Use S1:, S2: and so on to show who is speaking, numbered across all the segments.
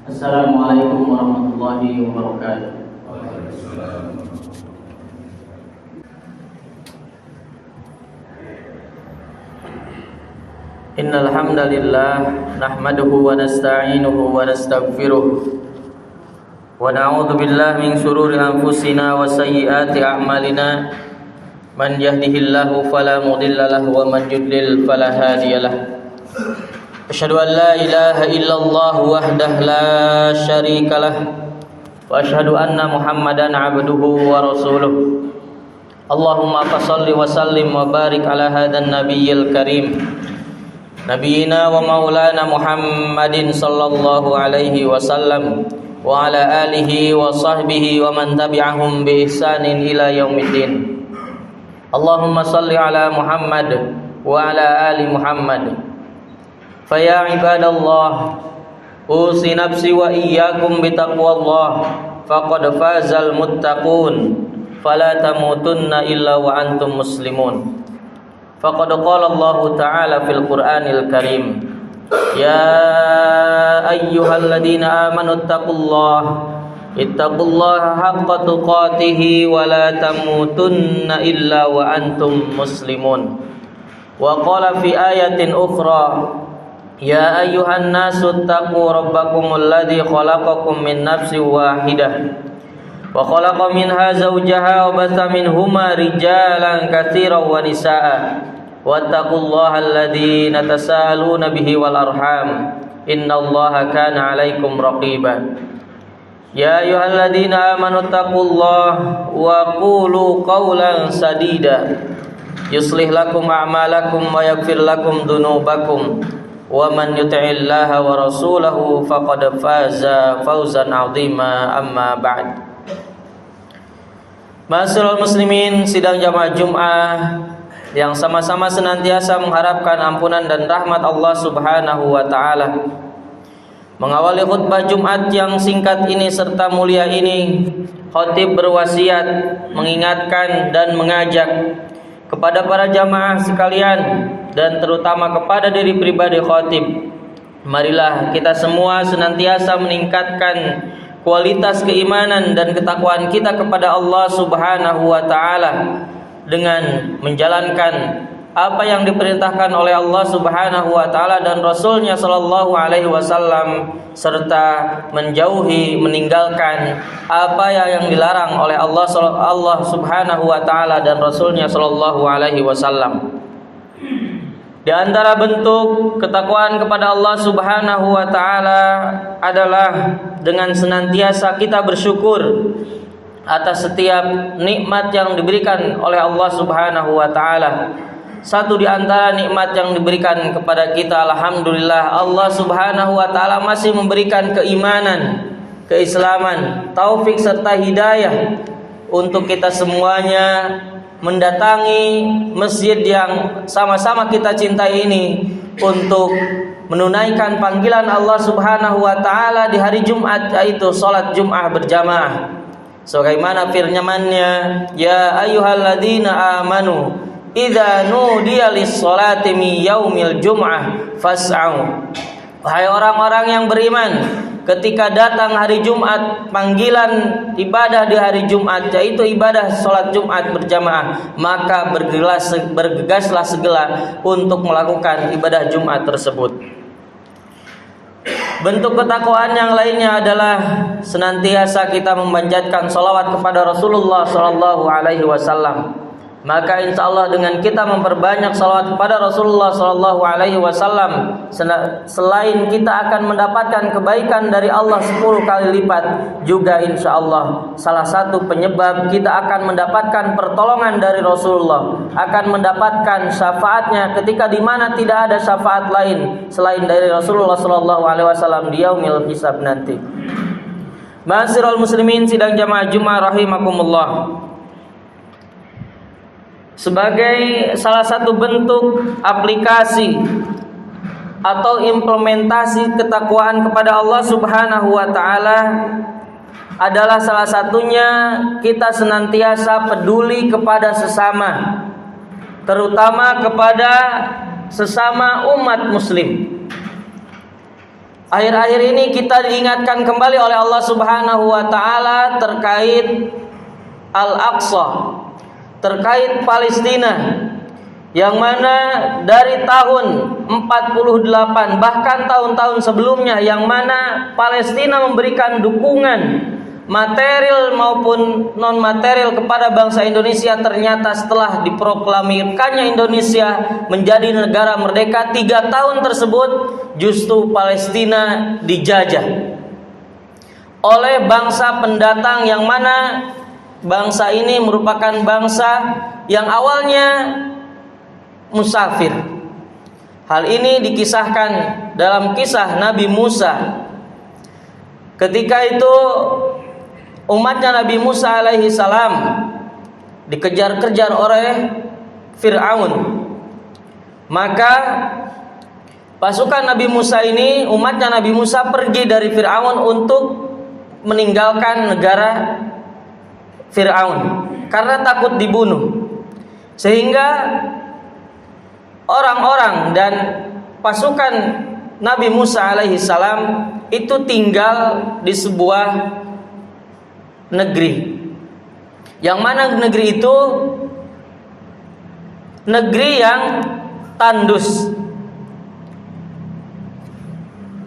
S1: Assalamualaikum warahmatullahi wabarakatuh. Innal hamdalillah nahmaduhu wa nasta'inuhu wa nastaghfiruh wa na'udzu billahi min shururi anfusina wa sayyiati a'malina. Man yahdihillahu fala mudilla lahu wa man yudlil fala hadiyalah. Asyhadu an la ilaha illallah wahdahu la syarikalah wa asyhadu anna Muhammadan 'abduhu wa rasuluh. Allahumma shalli wa sallim wa barik ala hadan nabiyyil karim. Nabiyina wa maulana Muhammadin sallallahu alaihi wasallam wa ala alihi wa sahbihi wa man tabi'ahum bi ihsanin ila yaumiddin. Allahumma salli ala Muhammad wa ala ali Muhammad. Faya ibadallah, usi nafsi wa iyyakum bitaqwallah, faqad fazal muttaqun, fala tamutunna illa wa antum muslimun. Faqad qala Allah Ta'ala fil Qur'anil Karim, ya ayyuhalladzina amanu ittaqullaha haqqa tuqatih wa la tamutunna illa wa antum muslimun. Wa qala fi ayatin ukhra, ya ayyuhan nasu ittaqu rabbakumul ladzi khalaqakum min nafsin wahidah wa khalaqa minha zawjaha wa batha minhuma rijalan katsiran wa nisaa'a wattaqullaha alladzi tasaaluna bihi wal arham innallaha kana 'alaikum raqiba. Ya ayyuhalladzina amanu taqullaha wa qulu qawlan sadida yuslih lakum a'malakum wa yaghfir lakum dhunubakum wa man yuti'illaha wa rasulahu faqad faza fawzan 'azima. Amma ba'd. Ma'asyiral muslimin, sidang jamaah Jumat yang sama-sama senantiasa mengharapkan ampunan dan rahmat Allah Subhanahu wa taala. Mengawali khutbah Jumat yang singkat ini serta mulia ini, khatib berwasiat, mengingatkan dan mengajak kepada para jamaah sekalian dan terutama kepada diri pribadi khatib. Marilah kita semua senantiasa meningkatkan kualitas keimanan dan ketakwaan kita kepada Allah Subhanahu wa taala dengan menjalankan apa yang diperintahkan oleh Allah Subhanahu wa taala dan Rasulnya sallallahu alaihi wasallam, serta meninggalkan apa yang dilarang oleh Allah Subhanahu wa taala dan Rasulnya sallallahu alaihi wasallam. Di antara bentuk ketakwaan kepada Allah Subhanahu wa taala adalah dengan senantiasa kita bersyukur atas setiap nikmat yang diberikan oleh Allah Subhanahu wa taala. Satu di antara nikmat yang diberikan kepada kita, alhamdulillah, Allah Subhanahu wa taala masih memberikan keimanan, keislaman, taufik serta hidayah untuk kita semuanya mendatangi masjid yang sama-sama kita cintai ini untuk menunaikan panggilan Allah Subhanahu wa taala di hari Jumat, yaitu salat Jumat berjamaah. Sebagaimana firman-Nya, ya ayyuhalladzina amanu idza nudiya lis-sholati min yaumil jum'ah fas'au. Wahai orang-orang yang beriman, ketika datang hari Jumat, panggilan ibadah di hari Jumat, yaitu ibadah salat Jumat berjamaah, maka bergegaslah segera untuk melakukan ibadah Jumat tersebut. Bentuk ketakwaan yang lainnya adalah senantiasa kita memanjatkan salawat kepada Rasulullah sallallahu alaihi wasallam. Maka insyaallah dengan kita memperbanyak salawat kepada Rasulullah sallallahu alaihi wasallam, selain kita akan mendapatkan kebaikan dari Allah 10 kali lipat, juga insyaallah salah satu penyebab kita akan mendapatkan pertolongan dari Rasulullah, akan mendapatkan syafaatnya ketika di mana tidak ada syafaat lain selain dari Rasulullah sallallahu alaihi wasallam di yaumil hisab nanti. Ma'asyiral muslimin, sidang jamaah Jumat rahimakumullah. Sebagai salah satu bentuk aplikasi atau implementasi ketakwaan kepada Allah Subhanahu wa taala adalah salah satunya kita senantiasa peduli kepada sesama, terutama kepada sesama umat muslim. akhir-akhir ini kita diingatkan kembali oleh Allah Subhanahu wa taala terkait Al-Aqsa, terkait Palestina, yang mana dari tahun 48 bahkan tahun-tahun sebelumnya yang mana Palestina memberikan dukungan material maupun non material kepada bangsa Indonesia, ternyata setelah diproklamirkannya Indonesia menjadi negara merdeka 3 tahun tersebut justru Palestina dijajah oleh bangsa pendatang, yang mana bangsa ini merupakan bangsa yang awalnya musafir. Hal ini dikisahkan dalam kisah Nabi Musa. Ketika itu umatnya Nabi Musa alaihi salam dikejar-kejar oleh Fir'aun. Maka pasukan Nabi Musa ini, umatnya Nabi Musa pergi dari Fir'aun untuk meninggalkan negara Fir'aun karena takut dibunuh. Sehingga orang-orang dan pasukan Nabi Musa alaihi salam itu tinggal di sebuah negeri, yang mana negeri itu negeri yang tandus.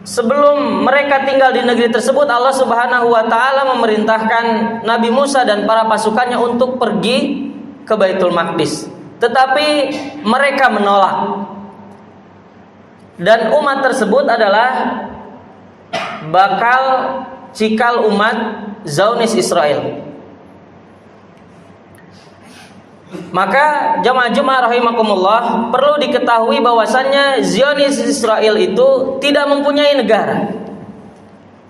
S1: Sebelum mereka tinggal di negeri tersebut, Allah Subhanahu wa taala memerintahkan Nabi Musa dan para pasukannya untuk pergi ke Baitul Maqdis. Tetapi mereka menolak. Dan umat tersebut adalah bakal cikal umat Zionis Israel. Maka jamaah Jumat rahimakumullah, perlu diketahui bahwasannya Zionis Israel itu tidak mempunyai negara.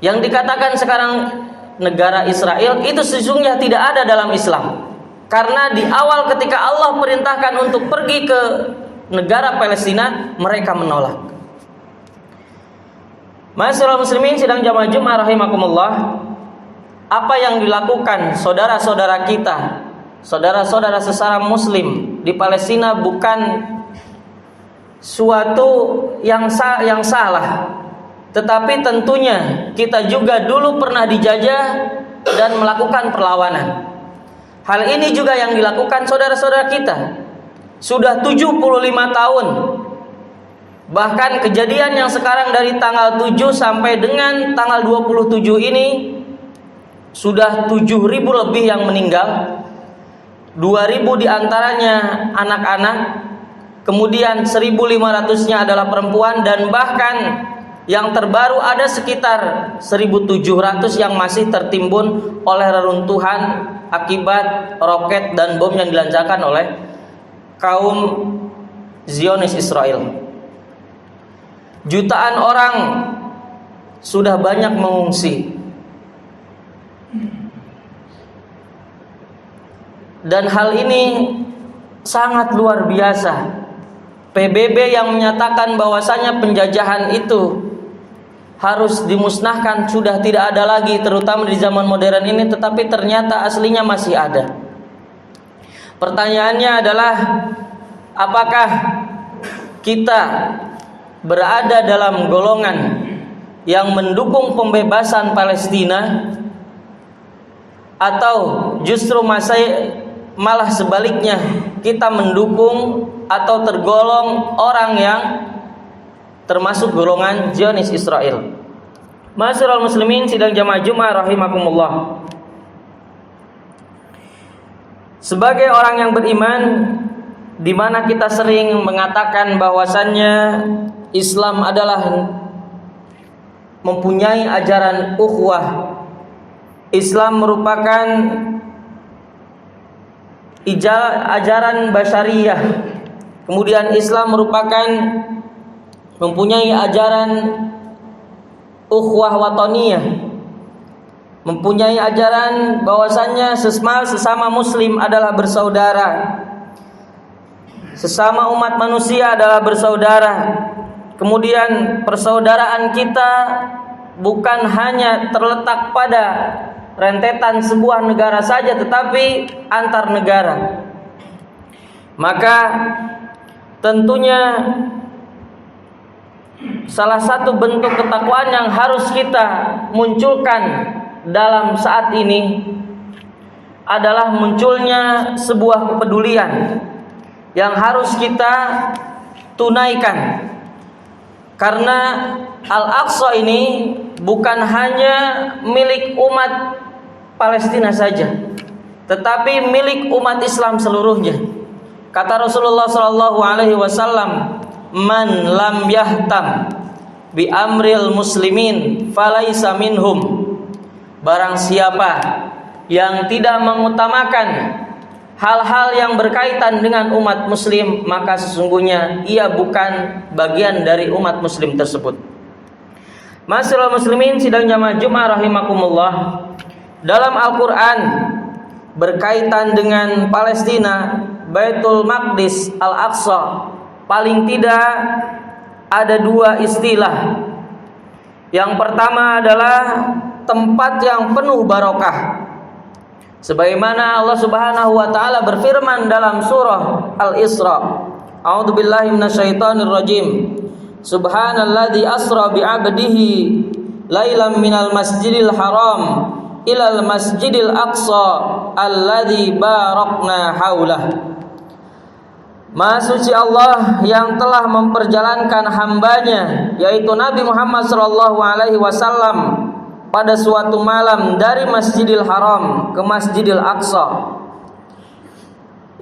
S1: Yang dikatakan sekarang negara Israel itu sesungguhnya tidak ada dalam Islam. Karena di awal ketika Allah perintahkan untuk pergi ke negara Palestina, mereka menolak. Ma'asyiral muslimin sidang jamaah Jumat rahimakumullah, apa yang dilakukan saudara-saudara kita, saudara-saudara sesama muslim di Palestina bukan suatu yang salah. Tetapi tentunya kita juga dulu pernah dijajah dan melakukan perlawanan. Hal ini juga yang dilakukan saudara-saudara kita sudah 75 tahun. Bahkan kejadian yang sekarang dari tanggal 7 sampai dengan tanggal 27 ini sudah 7.000 lebih yang meninggal. 2.000 diantaranya anak-anak, kemudian 1.500-nya adalah perempuan, dan bahkan yang terbaru ada sekitar 1.700 yang masih tertimbun oleh reruntuhan akibat roket dan bom yang dilancarkan oleh kaum Zionis Israel. Jutaan orang sudah banyak mengungsi. Dan hal ini sangat luar biasa. PBB yang menyatakan bahwasanya penjajahan itu harus dimusnahkan sudah tidak ada lagi, terutama di zaman modern ini, tetapi ternyata aslinya masih ada. Pertanyaannya adalah, apakah kita berada dalam golongan yang mendukung pembebasan Palestina, atau justru malah sebaliknya kita mendukung atau tergolong orang yang termasuk golongan Zionis Israel? Ma'asyiral muslimin sidang jamaah Jumat rahimakumullah, sebagai orang yang beriman, di mana kita sering mengatakan bahwasannya Islam adalah mempunyai ajaran ukhuwah. Islam merupakan ajaran basyariyah. Kemudian Islam merupakan mempunyai ajaran ukhuwah wataniyah, mempunyai ajaran bahwasannya sesama muslim adalah bersaudara, sesama umat manusia adalah bersaudara. Kemudian persaudaraan kita bukan hanya terletak pada rentetan sebuah negara saja, tetapi antar negara. Maka tentunya salah satu bentuk ketakwaan yang harus kita munculkan dalam saat ini adalah munculnya sebuah kepedulian yang harus kita tunaikan. Karena Al-Aqsa ini bukan hanya milik umat Palestina saja, tetapi milik umat Islam seluruhnya. Kata Rasulullah SAW, "Man lam yahtam bi amril muslimin falaisa minhum." Barang siapa yang tidak mengutamakan hal-hal yang berkaitan dengan umat muslim, maka sesungguhnya ia bukan bagian dari umat muslim tersebut. Ma'asyiral muslimin sidang jamaah Jumat rahimakumullah, dalam Al-Qur'an berkaitan dengan Palestina, Baitul Maqdis, Al-Aqsa, paling tidak ada dua istilah. Yang pertama adalah tempat yang penuh barokah. Sebagaimana Allah Subhanahu wa taala berfirman dalam surah Al-Isra, A'udzubillahi minasyaitonir rajim. Subhanalladzi asra bi'abdihi lailan minal masjidil haram ilal masjidil aqsa alladzi barakna haulah. Maha suci Allah yang telah memperjalankan hambanya, yaitu Nabi Muhammad SAW, pada suatu malam dari Masjidil Haram ke Masjidil Aqsa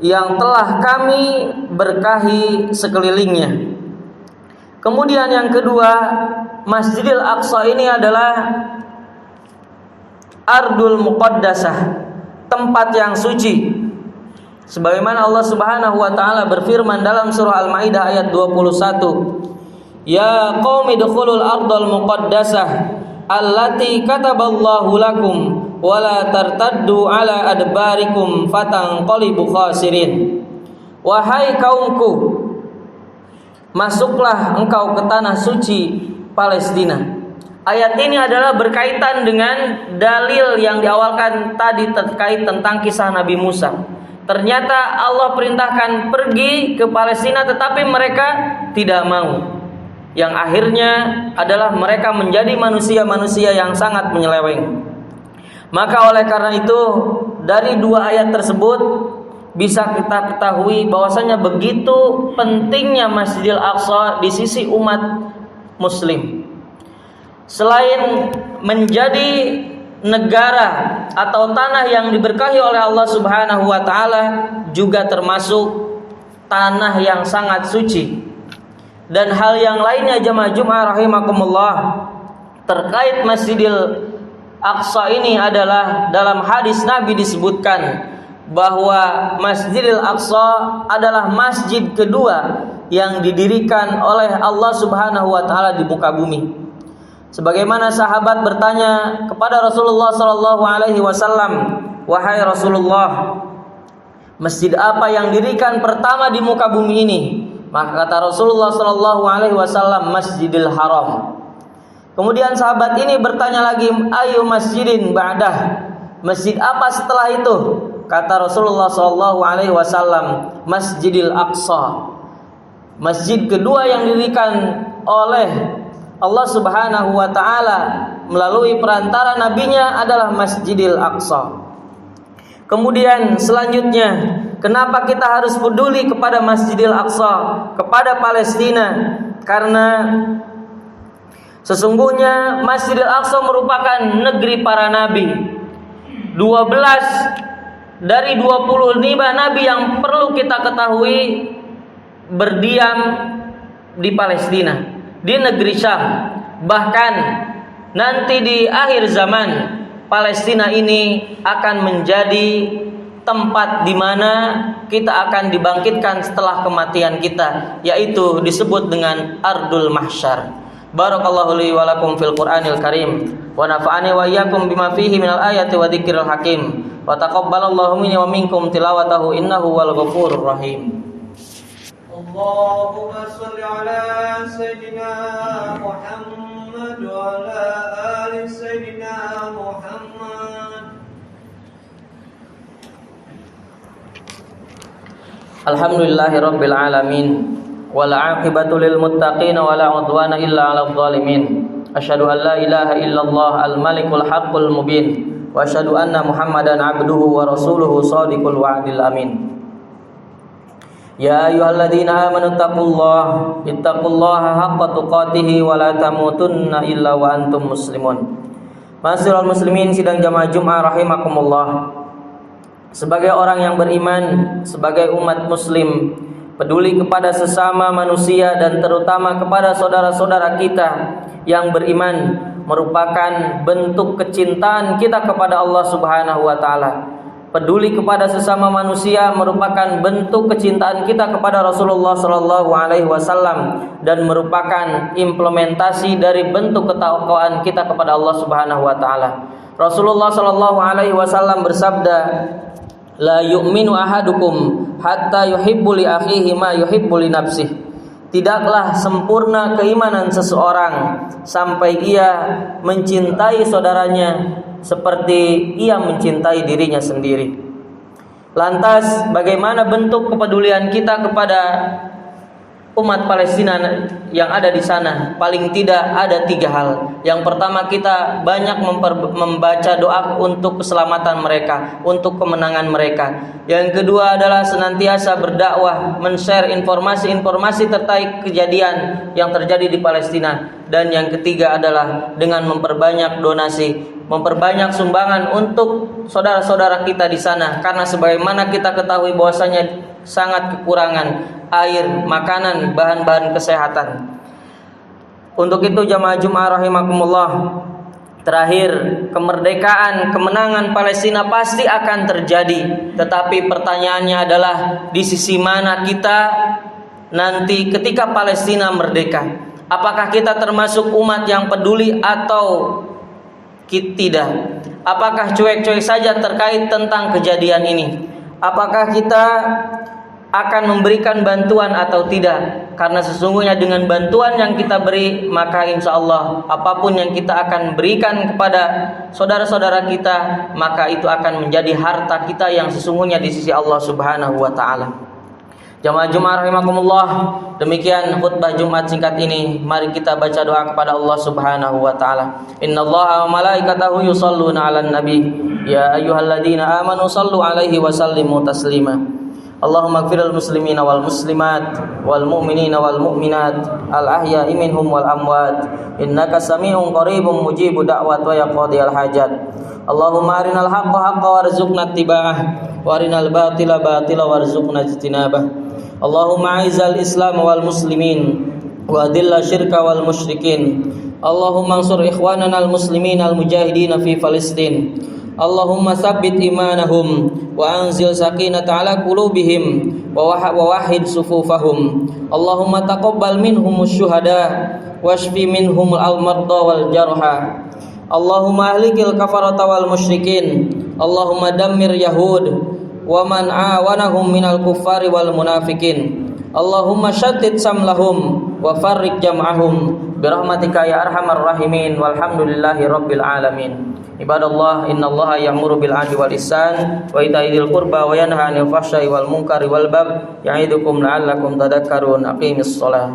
S1: yang telah kami berkahi sekelilingnya. Kemudian yang kedua, Masjidil Aqsa ini adalah Ardul Muqaddasah, tempat yang suci. Sebagaimana Allah Subhanahu wa taala berfirman dalam surah Al-Maidah ayat 21, "Ya qaumi dukhulul ardal muqaddasah allati kataballahu lakum wa la tartaddu ala adbarikum fatanqalibu khasirin." Wahai kaumku, masuklah engkau ke tanah suci Palestina. Ayat ini adalah berkaitan dengan dalil yang diawalkan tadi terkait tentang kisah Nabi Musa. Ternyata Allah perintahkan pergi ke Palestina, tetapi mereka tidak mau. Yang akhirnya adalah mereka menjadi manusia-manusia yang sangat menyeleweng. Maka oleh karena itu, dari dua ayat tersebut bisa kita ketahui bahwasanya begitu pentingnya Masjidil Aqsa di sisi umat muslim. Selain menjadi negara atau tanah yang diberkahi oleh Allah Subhanahu wa taala, juga termasuk tanah yang sangat suci. Dan hal yang lainnya jamaah Jumat rahimakumullah terkait Masjidil Aqsa ini adalah dalam hadis Nabi disebutkan bahwa Masjidil Aqsa adalah masjid kedua yang didirikan oleh Allah Subhanahu wa taala di muka bumi. Sebagaimana sahabat bertanya kepada Rasulullah SAW, "Wahai Rasulullah, masjid apa yang didirikan pertama di muka bumi ini?" Maka kata Rasulullah SAW, "Masjidil Haram." Kemudian sahabat ini bertanya lagi, "Ayu masjidin ba'dah?" Masjid apa setelah itu? Kata Rasulullah SAW, "Masjidil Aqsa." Masjid kedua yang didirikan oleh Allah Subhanahu wa taala melalui perantara nabinya adalah Masjidil Aqsa. Kemudian selanjutnya, kenapa kita harus peduli kepada Masjidil Aqsa, kepada Palestina? Karena sesungguhnya Masjidil Aqsa merupakan negeri para nabi. 12 dari 25 nabi yang perlu kita ketahui berdiam di Palestina, di negeri Syam. Bahkan nanti di akhir zaman, Palestina ini akan menjadi tempat di mana kita akan dibangkitkan setelah kematian kita, yaitu disebut dengan Ardul Mahsyar. Barakallahu li wa lakum fil Qur'anil Karim wa nafa'ani wa iyyakum bima fihi minal ayati wa dzikril hakim wa taqabbalallahu minni wa minkum tilawatahu innahu wal ghafurur rahim.
S2: Allahumma shalli ala sayyidina Muhammad wa ala ali sayyidina Muhammad.
S1: Alhamdulillahirabbil alamin wal 'aqibatu lil muttaqin wa la 'udwana illa 'alal zalimin. Asyhadu an la ilaha illallah al-malikul haqqul mubin wa asyhadu anna Muhammadan 'abduhu wa rasuluhu shadiqul wa'dil amin. Ya ayyuhalladzina amanu ittaqullaha haqqa tuqatih wa la tamutunna illa wa antum muslimun. Ma'asyiral muslimin sidang jamaah Jumat rahimakumullah. Sebagai orang yang beriman, sebagai umat muslim, peduli kepada sesama manusia dan terutama kepada saudara-saudara kita yang beriman merupakan bentuk kecintaan kita kepada Allah Subhanahu wa taala. Peduli kepada sesama manusia merupakan bentuk kecintaan kita kepada Rasulullah sallallahu alaihi wasallam dan merupakan implementasi dari bentuk ketakwaan kita kepada Allah Subhanahu wa taala. Rasulullah sallallahu alaihi wasallam bersabda, "La yu'minu ahadukum hatta yuhibbu li akhihi ma yuhibbu li nafsihi." Tidaklah sempurna keimanan seseorang sampai ia mencintai saudaranya seperti ia mencintai dirinya sendiri. Lantas, bagaimana bentuk kepedulian kita kepada umat Palestina yang ada di sana? Paling tidak ada 3 hal. Yang pertama, kita banyak membaca doa untuk keselamatan mereka, untuk kemenangan mereka. Yang kedua adalah senantiasa berdakwah, men-share informasi-informasi terkait kejadian yang terjadi di Palestina. Dan yang ketiga adalah dengan memperbanyak donasi, memperbanyak sumbangan untuk saudara-saudara kita di sana. Karena sebagaimana kita ketahui bahwasanya sangat kekurangan air, makanan, bahan-bahan kesehatan. Untuk itu jamaah Jumat rahimakumullah, terakhir, kemerdekaan, kemenangan Palestina pasti akan terjadi. Tetapi pertanyaannya adalah di sisi mana kita nanti ketika Palestina merdeka? Apakah kita termasuk umat yang peduli atau tidak? Apakah cuek-cuek saja terkait tentang kejadian ini? Apakah kita akan memberikan bantuan atau tidak? Karena sesungguhnya dengan bantuan yang kita beri, maka insya Allah apapun yang kita akan berikan kepada saudara-saudara kita, maka itu akan menjadi harta kita yang sesungguhnya di sisi Allah Subhanahu wa ta'ala. Jamaah Jumat rahimakumullah, demikian khutbah Jumat singkat ini. Mari kita baca doa kepada Allah Subhanahu wa taala. Innallaha wa malaikatahu yusholluna 'alan nabi. Ya ayyuhalladzina amanu shallu 'alaihi wa sallimu taslima. Allahumma ighfiril muslimina wal muslimat wal mu'minina wal mu'minat al ahya'i minhum wal amwat innaka sami'un qaribun mujibud da'wat wa yaqdiyal hajat. Allahumma arinal haqqa haqqan warzuqna ittiba'ah wa arinal batila batila warzuqna ijtinabah. Allahumma a'izzal islam wal muslimin wa adilla syirka wal musyrikin. Allahumma ansur ikhwanana al muslimin al mujahidin fi Palestin. Allahumma tsabbit imanahum wa anzil sakinata ala qulubihim wa wahhid sufufahum. Allahumma taqabbal minhumus syuhada washfi minhum al marda wal jarha. Allahumma ahlikil kafarata wal musyrikin. Allahumma dammir yahud wa man awanahum minal kuffari wal munafikin. Allahumma shattit samlahum wa farriq jam'ahum birahmatika ya arhamar rahimin walhamdulillahi rabbil alamin. Ibadallah, innallaha ya'muru bil 'adli wal ihsan wa ita'i dzil qurba wa yanha 'anil fahsya'i wal munkari wal baghi ya'idukum la'allakum tadhakkarun. Aqimis shalah.